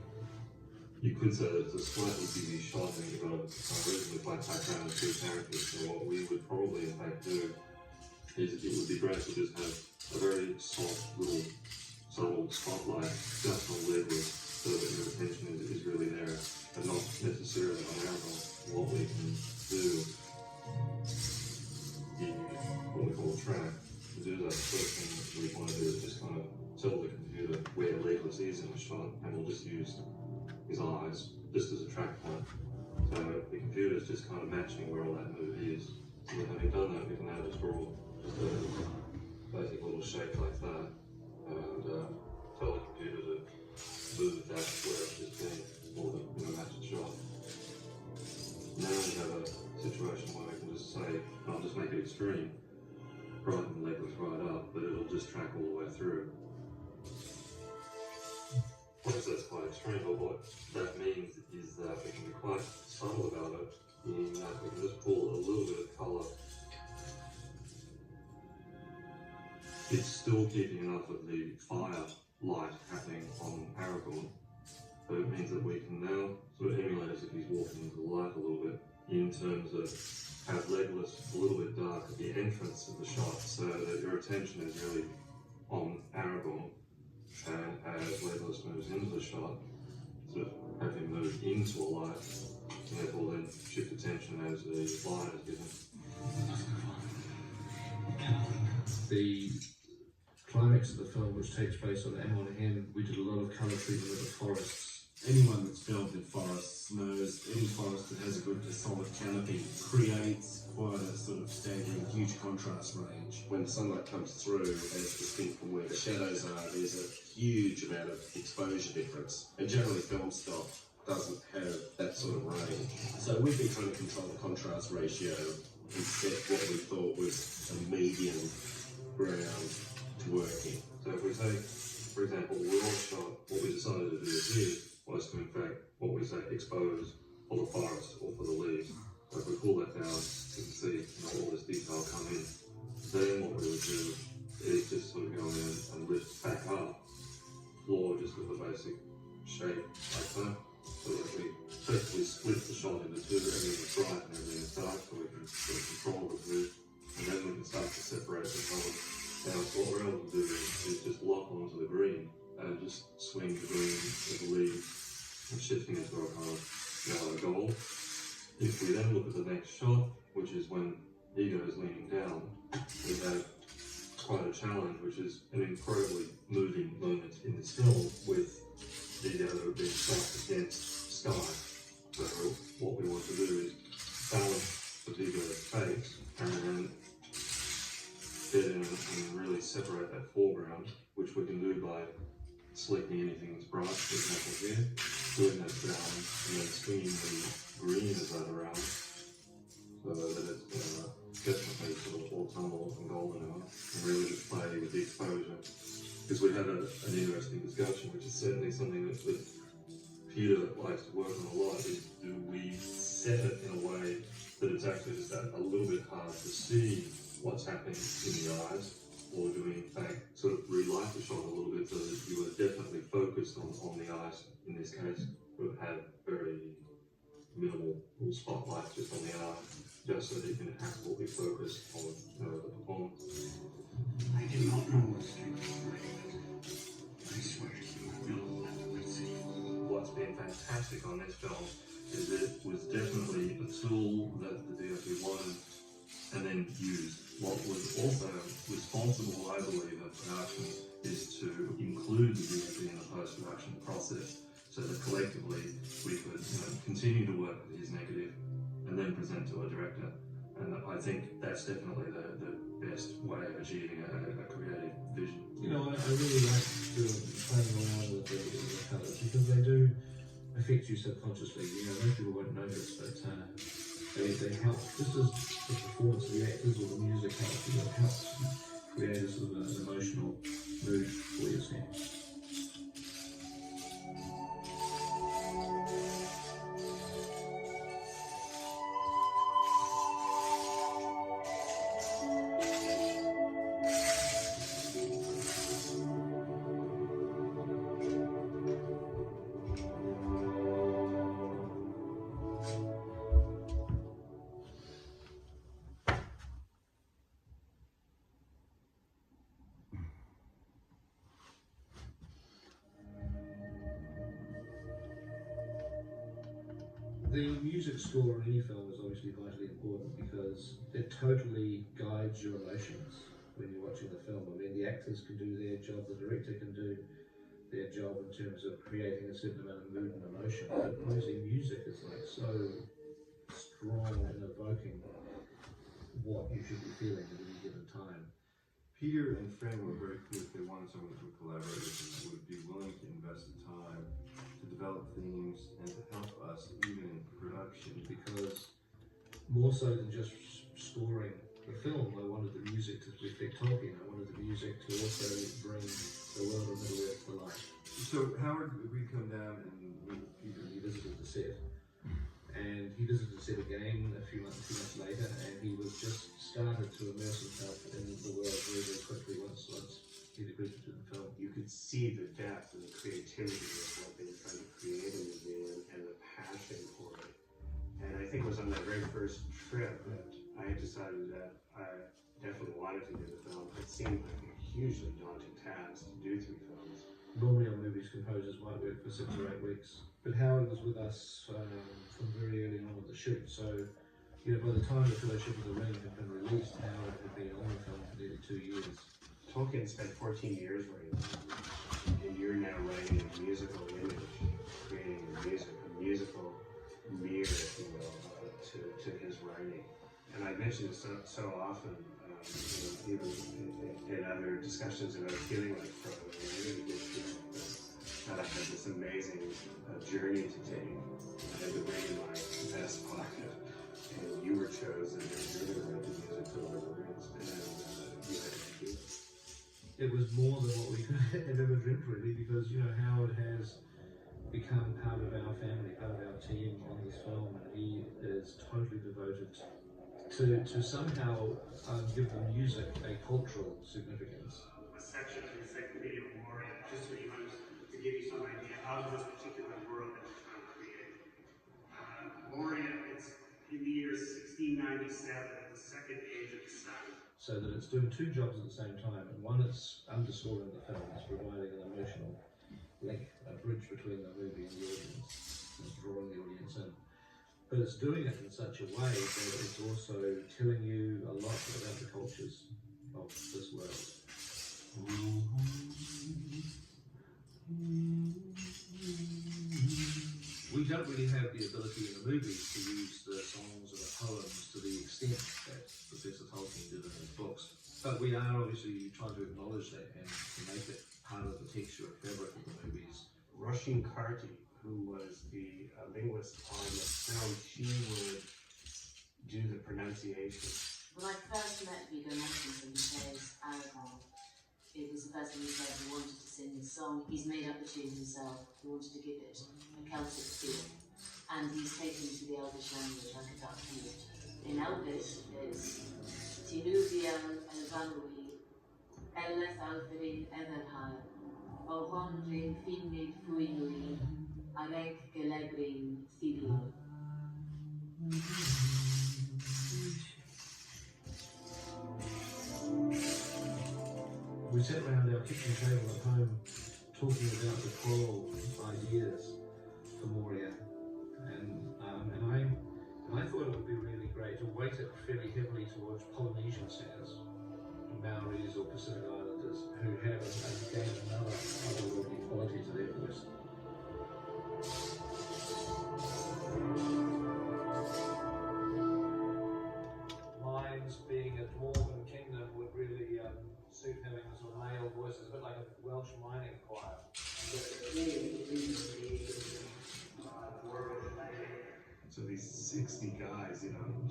You could say that it's a slightly busy shot and you've got a reasonably flat background of two characters. So what we would probably in fact do is it would be great to just have a very soft little subtle spotlight just on Legolas so that your attention is really there and not necessarily on Aragorn. What we can do in what we call a track, to do that, the first thing that we want to do is just kind of tell the computer where Legolas is in the shot, and we'll just use his eyes just as a track point. So the computer is just kind of matching where all that move is. So having done that, we can now just draw just a basic little shape like that, and tell the computer to move that where it's just been, or in the matched shot. Now we have a situation where we can just say, I'll just make it extreme, brighten Legolas right up, but it'll just track all the way through. Obviously that's quite extreme, but what that means is that we can be quite subtle about it, in that we can just pull a little bit of colour. It's still keeping enough of the fire light happening on Aragorn, but it means that we can now sort of emulate as if he's walking into the light a little bit, in terms of have Legolas a little bit dark at the entrance of the shot, so that your attention is really on Aragorn, and as Legolas moves into the shot, sort of have him move into a light, and therefore then shift attention as the light is given. The climax of the film, which takes place on Amon Hen, we did a lot of colour treatment of the forests. Anyone that's filmed in forests knows any forest that has a good solid canopy creates quite a sort of staggering, huge contrast range. When the sunlight comes through, as distinct from where the shadows are, there's a huge amount of exposure difference. And generally film stock doesn't have that sort of range. So we've been trying to control the contrast ratio and set what we thought was a medium to work in. So if we take, for example, we all shot, what we decided to do here was to in fact, what we say, expose for the forest or for the leaves. So if we pull that down, you can see all this detail come in. Then what we would do is just sort of go in and lift back up, floor just with a basic shape like that. So that we effectively split the shot into two, everything is bright and everything is dark, so we can sort of control the view, and then we can start to separate the colours. Now, so what we're able to do is just lock onto the green and just swing the green with the leaves and shifting it to a kind of yellow gold. If we then look at the next shot, which is when Ego is leaning down, we have quite a challenge, which is an incredibly moving moment in this film with Ego being stacked against sky. So what we want to do is balance the Ego's face and get in and really separate that foreground, which we can do by selecting anything that's bright, for example here, doing that down, and then swinging the green as that around, so that it's definitely sort of autumnal and golden and really just play with the exposure. Because we had an interesting discussion, which is certainly something that Peter likes to work on a lot, is do we set it in a way that it's actually just a little bit hard to see what's happening in the eyes, or do we in fact sort of relight the shot a little bit so that you are definitely focused on the eyes? In this case, we had very minimal little spotlights just on the eye, just so that you can absolutely focus on the performance. I did not know what strength was like, but I swear to you, I will never see. What's been fantastic on this film is it was definitely a tool that the DOP wanted and then used. What was also responsible, I believe, of production is to include the DOP in the post-production process, so that collectively we could continue to work with his negative and then present to a director. And I think that's definitely the best way of achieving a creative vision. You know, I really like playing around with the colours because they do affect you subconsciously. You know, most people won't notice, but they help. Just as the performance of the actors or the music helps, you know, it helps create a sort of an emotional mood for your scene. The music score in any film is obviously vitally important because it totally guides your emotions when you're watching the film. I mean, the actors can do their job, the director can do their job in terms of creating a certain amount of mood and emotion, but obviously music is like so strong in evoking what you should be feeling at any given time. Peter and Fran were very clear they wanted someone who collaborated and would be willing to invest the time to develop themes and to help us even in production. Because more so than just scoring the film, I wanted the music to reflect Tolkien. I wanted the music to also bring the world of Middle-earth to life. So Howard agreed to come down and meet with Peter. He visited the set. And he visited the set again a few months later, and he was just started to immerse himself in the world very, very quickly once he'd agreed to do the film. You could see the depth and the creativity of what they were trying to create in New Zealand and the passion for it. And I think it was on that very first trip that I decided that I definitely wanted to do the film. It seemed like a hugely daunting task to do 3 films. Normally on movies, composers might work for 6 or 8 weeks. But Howard was with us from very early on with the shoot, so you know, by the time The Fellowship of the Ring had been released, Howard had been on the film for nearly 2 years. Tolkien spent 14 years writing the film, and you're now writing a musical image, creating a musical mirror, if you will, to his writing. And I mentioned it so often, you know, even in other discussions about feeling like Frodo. I really did feel that I had this amazing journey to take. I had to bring in my best pocket, and you were chosen, and you're going to write the music for Lord of the Rings, and you had to do that. was more than what we could have ever dreamt, really, because Howard has become part of our family, part of our team on this film, and he is totally devoted to somehow give the music a cultural significance. A section of the second video of Moria, just so you to give you some idea of this particular world that we're trying to create. Moria, it's in the year 1697, the second age of the sun. So that it's doing two jobs at the same time, and one it's underscoring the film, it's providing an emotional link, a bridge between the movie and the audience, and drawing the audience in. But it's doing it in such a way that it's also telling you a lot about the cultures of this world. We don't really have the ability in the movies to use the songs and the poems to the extent that Professor Tolkien did in his books. But we are obviously trying to acknowledge that and to make it part of the texture and fabric of the movies. Roisin Carty, who was the linguist on the film, she would do the pronunciation. When I first met Viggo Mortensen, who plays Aragorn, it was the first time he said he wanted to sing this song. He's made up the tune himself. He wanted to give it a Celtic feel. And he's taken to the Elvish language like a duck flute. In Elvish, it's Tinuvian Elvanui, Eleth Alferin Everhar, Ohonrin Finnid Fuinui, Alec Gelebrin Thidlo. We sat around our kitchen table at home talking about the choral ideas for Moria, and I thought it would be really great to weight it fairly heavily towards Polynesian singers, Maoris or Pacific Islanders, who have again another otherworldly quality to their voice. Lines being a dwarven kingdom would really suit having sort of male voices, a bit like a Welsh mining choir. So these 60 guys,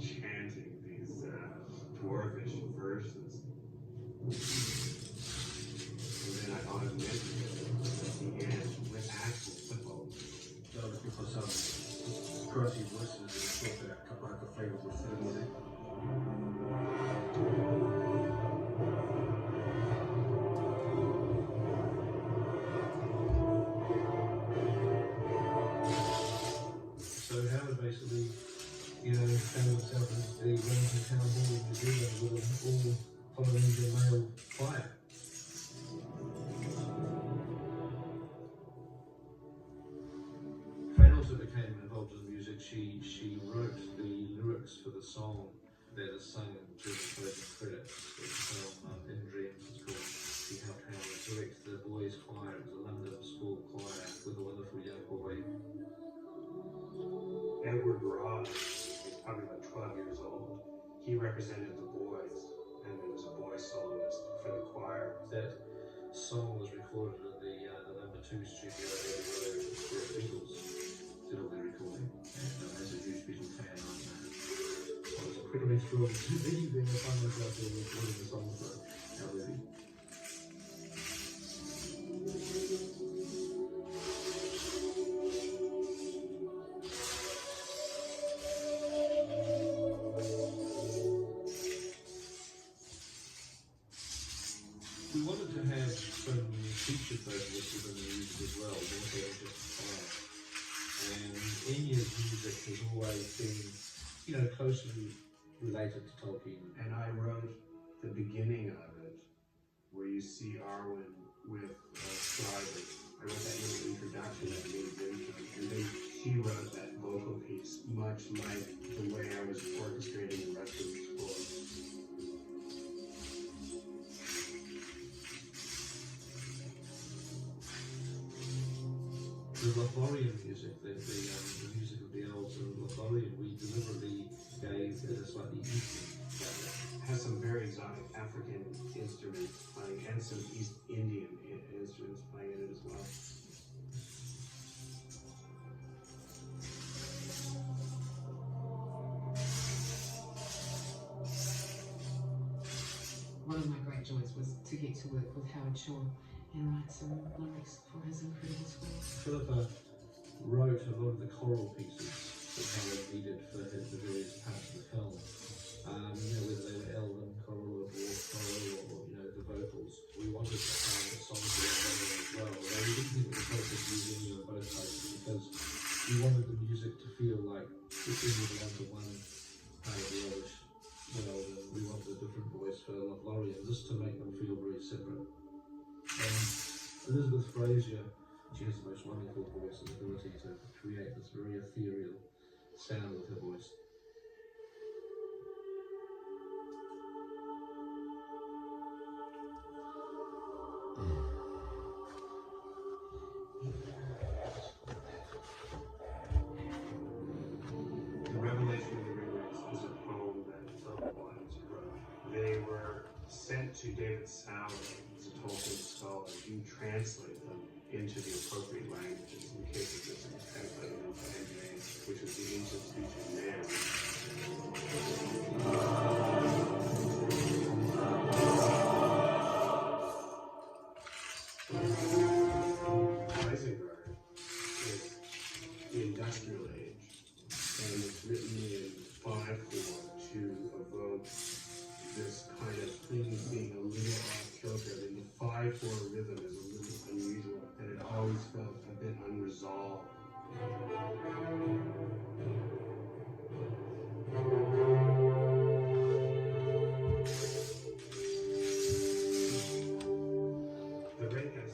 chanting these dwarvish verses. And then I thought of mentioning it at the end with actual football. So because Percy voices and talk about a couple of favourite with the music. So Howard basically, found himself as the Wellington Town Hall in New Zealand with an all-Polynesian male choir. Fran also became involved in the music. She wrote the lyrics for the song that is sung in the closing credits of the film In Dreams. It's called. She helped Howard direct the boys' choir. It was a London school choir with a wonderful young boy. Edward Ross is probably about 12 years old. He represented the boys, and there was a boy soloist for the choir. That song was recorded in the number 2 studio at Abbey Road, where the Beatles did all their recording. And as a huge Beatles fan, I was incredibly thrilled to be there and find myself there recording the song for our movie. We wanted to have some featured vocalists within the music as well, more so than just choir. And Enya's music has always been, closely related to Tolkien. And I wrote the beginning of it, where you see Arwen with Strider. I wrote that little introduction that leads into it, and then she wrote that vocal piece, much like the way I was orchestrating the rest of the score. The Lothlorien music, the music of the elves and Lothlorien, we deliberately gave it a slightly Eastern flavor. Has some very exotic African instruments playing and some East Indian instruments playing in it as well. One of my great joys was to hesitate to work with Howard Shore and write some lyrics for his incredible score. Philippa wrote a lot of the choral pieces that Howard needed for the various parts of the film. Whether they were Elven choral or dwarf choral or the vocals. We wanted to have the songs that were as well. Although we didn't think it was appropriate to use any of both places because we wanted the music to feel like the thing was belonged to one part of the Irish world, and we wanted a different voice for Lothlorien just to make them feel very separate. Elizabeth Fraser, she has the most wonderful voice and ability to create this very ethereal sound with her voice. The Revelation of the Ringers is a poem that Philip Williams wrote. They were sent to David Sowell, as a Tolkien scholar, to translate them into the appropriate languages. In the case of this, it was translated into Andrain, which was the ancient speech of man. Isengard is the industrial age, and it's written in 5/4 to evoke this kind of things being a little off kilter. I mean, the 5/4 rhythm is a little unusual, and it always felt a bit unresolved. The ring has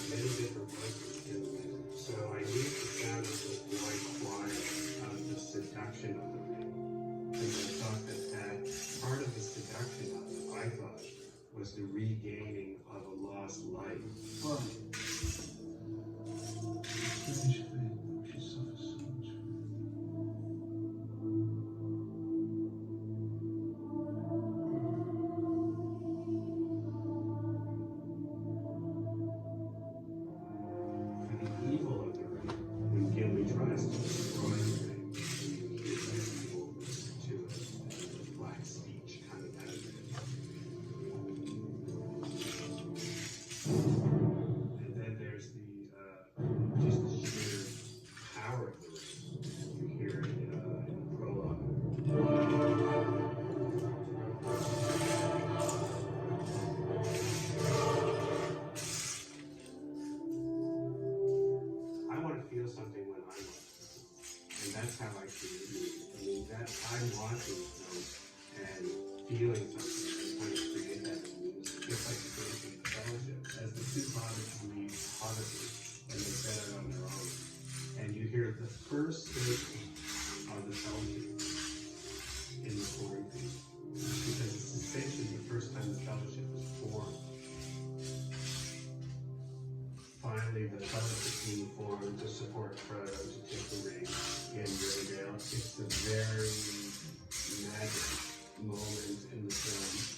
many different voices in it, so I used the sound of the white choir of the seduction of the ring. And I thought that part of the seduction of it, I thought, was the regaining of a lost life. Strange thing, she suffers so much. For the evil of the ring, when Gimli tries to destroy the ring, and you hear that people listen to it, and the black speech coming out of it. And then there's just the sheer power of the ring. You hear it in the prologue. I want to feel something when I watch it, and that's how I create music. I mean, that I'm watching film and feeling something and trying to create that in music, just like the creation of the Fellowship. As the two hobbits read Hobbitry, and they set out on their own, and you hear the first statement of the Fellowship in the quarantine, because it's essentially the first time the Fellowship was formed. Finally, the Fellowship being formed to support Frodo to take the ring in Rivendell. It's a very magic moment in the film.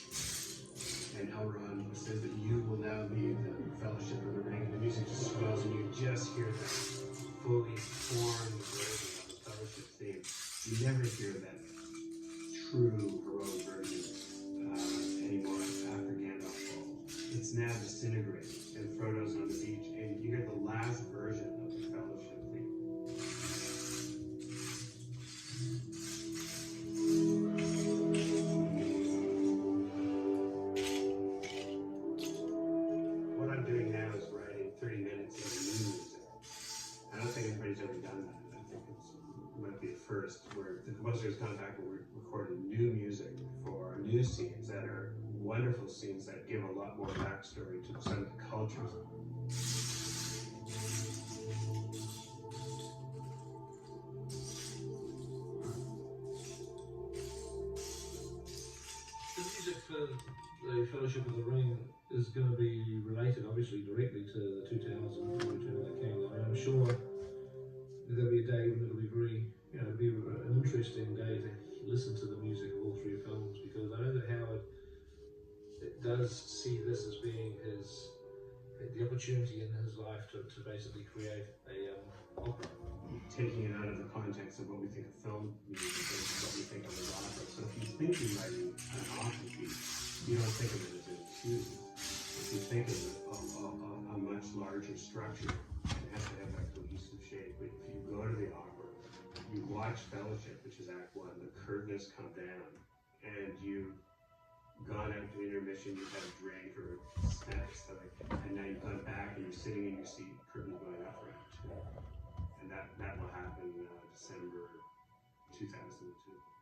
And Elrond says that you will now be the Fellowship of the Ring. And the music just swells, and you just hear that fully formed version of the Fellowship theme. You never hear that true heroic version anymore after Gandalf falls. It's now disintegrated, and Frodo's on the beach, and you hear the last version of the Fellowship theme. What I'm doing now is writing 30 minutes of new music. I don't think anybody's ever done that. I think it might be a first, where the composer's gone back and recorded new music for new scenes that are wonderful scenes that give a lot more backstory to some of the cultures. The music for the Fellowship of the Ring is going to be related, obviously, directly to the Two Towers and Return of the King. I mean, I'm sure there'll be a day when it'll be very, it'll be an interesting day to listen to the music of all three films, because I know that Howard does see this as being the opportunity in his life to basically create a opera. Taking it out of the context of what we think of film music is what we think of as opera. So if you think you're writing an opera piece, you don't think of it as a choose. If you think of a much larger structure, it has to have that cohesive shape. But if you go to the opera, you watch Fellowship, which is Act 1, the curtains come down, and you've gone out to intermission, you've had a drink or snacks, and now you've gone back and you're sitting in your seat, curtains going up for Act 2. And that will happen December 2002.